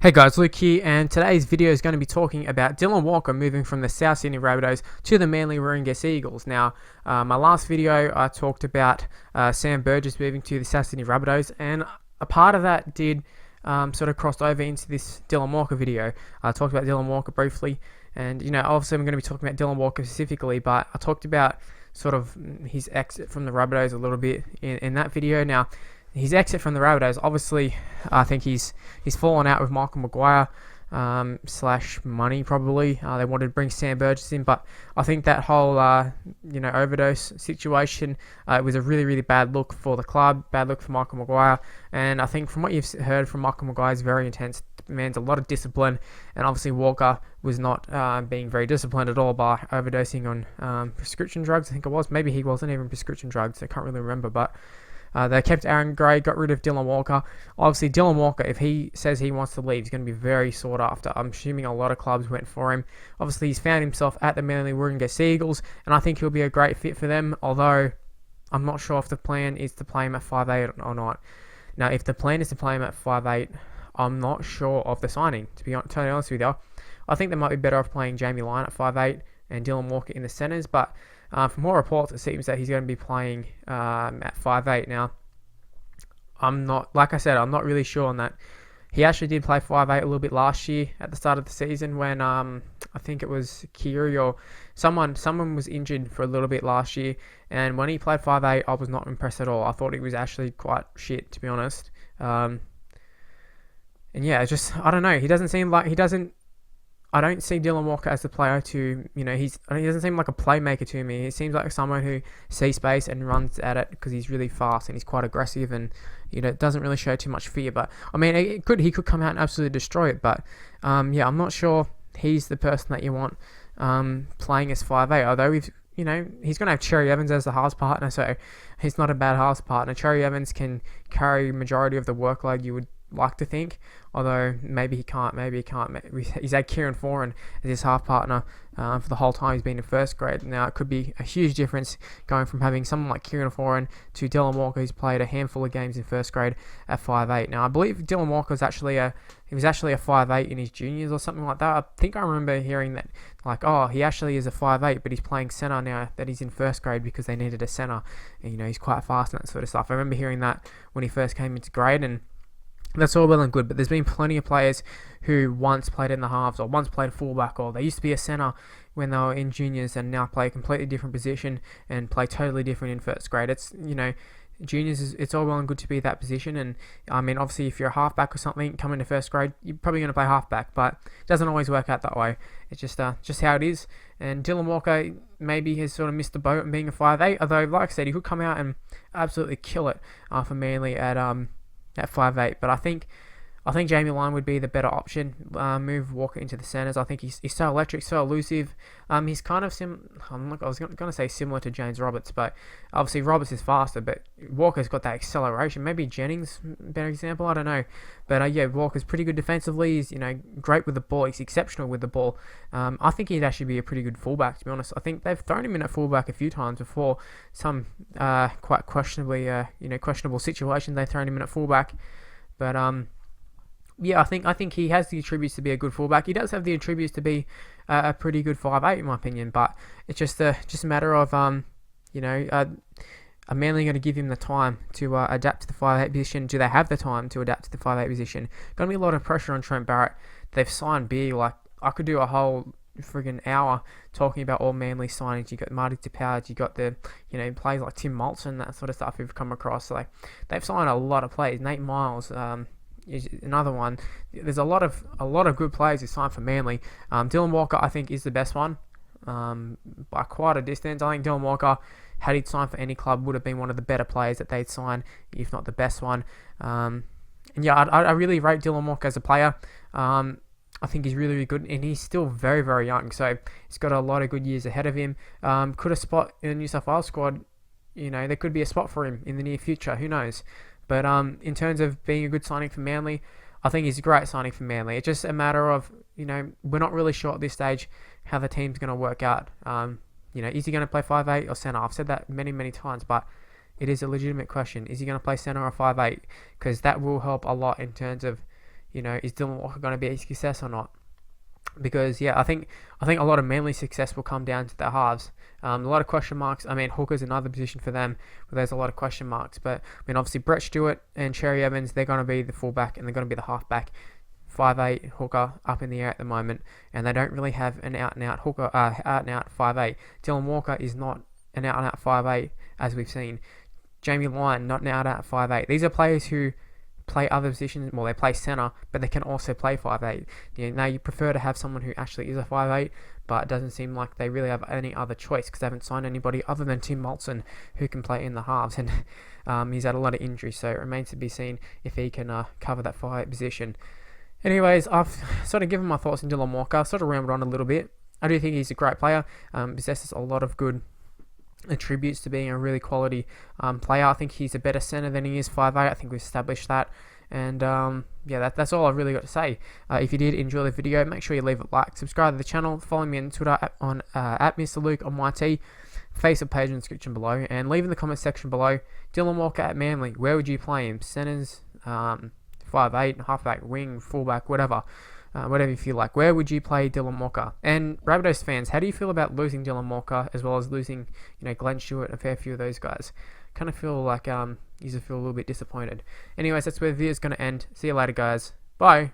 Hey guys, Luke here, and today's video is going to be talking about Dylan Walker moving from the South Sydney Rabbitohs to the Manly Warringah Sea Eagles. Now, my last video I talked about Sam Burgess moving to the South Sydney Rabbitohs, and a part of that did sort of crossed over into this Dylan Walker video. I talked about Dylan Walker briefly, and obviously I'm going to be talking about Dylan Walker specifically, but I talked about sort of his exit from the Rabbitohs a little bit in that video. Now, his exit from the Rabbitohs, obviously, I think he's fallen out with Michael Maguire slash money probably. They wanted to bring Sam Burgess in, but I think that whole overdose situation, it was a really bad look for the club, bad look for Michael Maguire. And I think from what you've heard from Michael Maguire, is very intense, demands a lot of discipline, and obviously Walker was not being very disciplined at all by overdosing on prescription drugs. I think it was. Maybe he wasn't even prescription drugs. I can't really remember, but. They kept Aaron Gray, got rid of Dylan Walker. Obviously, Dylan Walker, if he says he wants to leave, he's going to be very sought after. I'm assuming a lot of clubs went for him. Obviously, he's found himself at the Manly Warringah Sea Eagles, and I think he'll be a great fit for them, although I'm not sure if the plan is to play him at 5'8" or not. Now, if the plan is to play him at 5'8", I'm not sure of the signing, to be totally honest with you. I think they might be better off playing Jamie Lyon at 5'8" and Dylan Walker in the centres, but from more reports, it seems that he's going to be playing at 5'8". Now, I'm not really sure on that. He actually did play 5'8" a little bit last year at the start of the season when I think it was Kiri or someone was injured for a little bit last year, and when he played 5'8", I was not impressed at all. I thought he was actually quite shit, to be honest. And yeah, I don't know. He doesn't seem like I don't see Dylan Walker as the player to, he doesn't seem like a playmaker to me. He seems like someone who sees space and runs at it because he's really fast and he's quite aggressive and, doesn't really show too much fear. But, I mean, he could come out and absolutely destroy it. But, yeah, I'm not sure he's the person that you want playing as 5'8", although he's going to have Cherry Evans as the halves partner, so he's not a bad halves partner. Cherry Evans can carry majority of the workload, you would like to think, although maybe he can't. He's had Kieran Foran as his half partner for the whole time he's been in first grade. Now, it could be a huge difference going from having someone like Kieran Foran to Dylan Walker, who's played a handful of games in first grade at 5'8". Now, I believe Dylan Walker was actually a 5'8" in his juniors or something like that. I think I remember hearing that, he actually is a 5'8", but he's playing centre now that he's in first grade because they needed a centre. And, he's quite fast and that sort of stuff. I remember hearing that when he first came into grade, and that's all well and good, but there's been plenty of players who once played in the halves or once played fullback, or they used to be a centre when they were in juniors and now play a completely different position and play totally different in first grade. It's, juniors, it's all well and good to be that position, and I mean, obviously if you're a halfback or something coming to first grade, you're probably going to play halfback, but it doesn't always work out that way. It's just how it is. And Dylan Walker maybe has sort of missed the boat on being a 5'8", although like I said, he could come out and absolutely kill it for Manly at 5'8", but I think Jamie Lyon would be the better option. Move Walker into the centres. I think he's so electric, so elusive. He's kind of I was going to say similar to James Roberts, but obviously Roberts is faster, but Walker's got that acceleration. Maybe Jennings, better example. I don't know, but yeah, Walker's pretty good defensively. He's great with the ball. He's exceptional with the ball. I think he'd actually be a pretty good fullback, to be honest. I think they've thrown him in at fullback a few times before. Some quite questionable situations they've thrown him in at fullback, but yeah, I think he has the attributes to be a good fullback. He does have the attributes to be a pretty good 5'8", in my opinion. But it's just a matter of are Manly going to give him the time to adapt to the 5'8" position? Do they have the time to adapt to the 5'8" position? Going to be a lot of pressure on Trent Barrett. They've signed big. Like, I could do a whole friggin' hour talking about all Manly signings. You got Marty Tapauds, you got the players like Tim Moulton, that sort of stuff we've come across. Like, they've signed a lot of players. Nate Miles, is another one. There's a lot of good players who signed for Manly. Dylan Walker, I think, is the best one by quite a distance. I think Dylan Walker, had he signed for any club, would have been one of the better players that they'd signed, if not the best one. And yeah, I really rate Dylan Walker as a player. I think he's really good, and he's still very, very young, so he's got a lot of good years ahead of him. Could a spot in the New South Wales squad, there could be a spot for him in the near future, who knows. But in terms of being a good signing for Manly, I think he's a great signing for Manly. It's just a matter of, we're not really sure at this stage how the team's going to work out. Is he going to play 5'8" or centre? I've said that many, many times, but it is a legitimate question. Is he going to play centre or 5'8"? Because that will help a lot in terms of, is Dylan Walker going to be a success or not? Because yeah, I think a lot of Manly success will come down to their halves. A lot of question marks. I mean, hooker's another position for them where there's a lot of question marks. But I mean, obviously Brett Stewart and Cherry Evans, they're going to be the fullback and they're going to be the halfback. 5'8" hooker up in the air at the moment, and they don't really have an out and out hooker, out and out 5'8". Dylan Walker is not an out and out 5'8", as we've seen. Jamie Lyon, not an out and out 5'8". These are players who play other positions. Well, they play centre, but they can also play 5'8". Now you prefer to have someone who actually is a 5'8", but it doesn't seem like they really have any other choice because they haven't signed anybody other than Tim Moulton who can play in the halves, and he's had a lot of injuries, so it remains to be seen if he can cover that 5'8" position. Anyways, I've sort of given my thoughts on Dylan Walker, sort of rambled on a little bit. I do think he's a great player, possesses a lot of good attributes to being a really quality player. I think he's a better centre than he is 5'8". I think we've established that. And yeah, that's all I've really got to say. If you did enjoy the video, make sure you leave a like, subscribe to the channel, follow me on Twitter at MrLuke on YT, Facebook page in the description below, and leave in the comment section below, Dylan Walker at Manly, where would you play him? Centres, 5'8", halfback, wing, fullback, whatever you feel like. Where would you play Dylan Walker? And Rabbitohs fans, how do you feel about losing Dylan Walker as well as losing, Glenn Stewart and a fair few of those guys? Kind of feel like you feel a little bit disappointed. Anyways, that's where the video is going to end. See you later, guys. Bye.